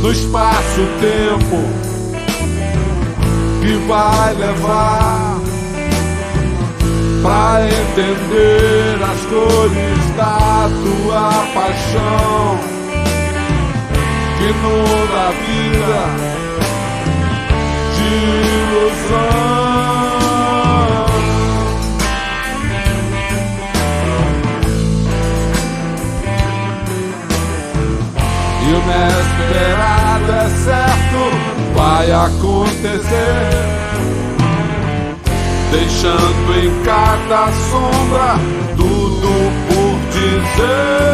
no espaço-tempo que vai levar pra entender as cores da tua paixão, que muda a vida de ilusão. E o inesperado é certo, vai acontecer, deixando em cada sombra tudo por dizer.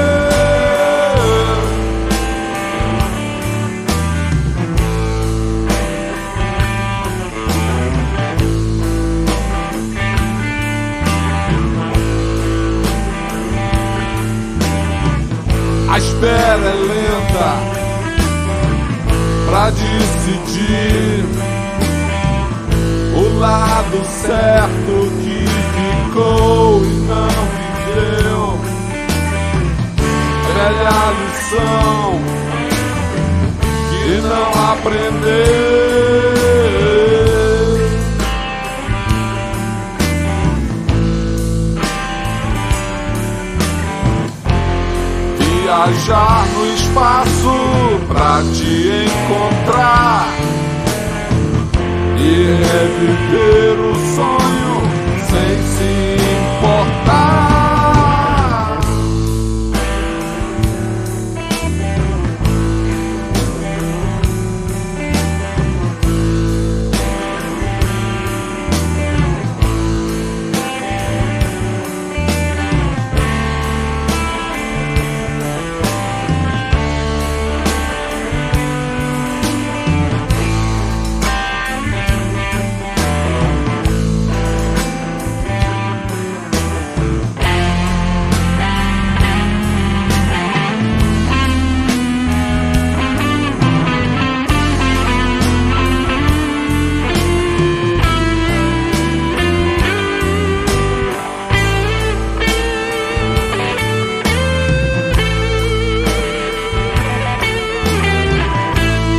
A espera é lenta pra decidir o lado certo que ficou e não viveu. Velha lição que não aprendeu. Viajar no espaço pra te encontrar e reviver o sonho sem se importar.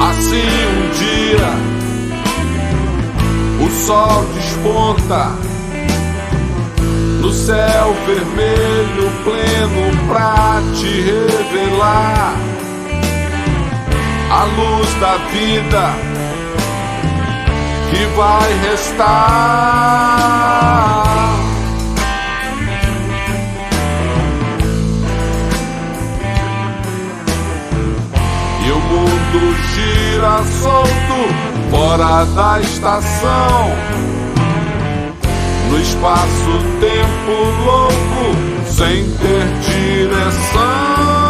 Assim um dia o sol desponta no céu vermelho pleno pra te revelar a luz da vida que vai restar. E o mundo gira solto fora da estação, no espaço-tempo louco sem ter direção.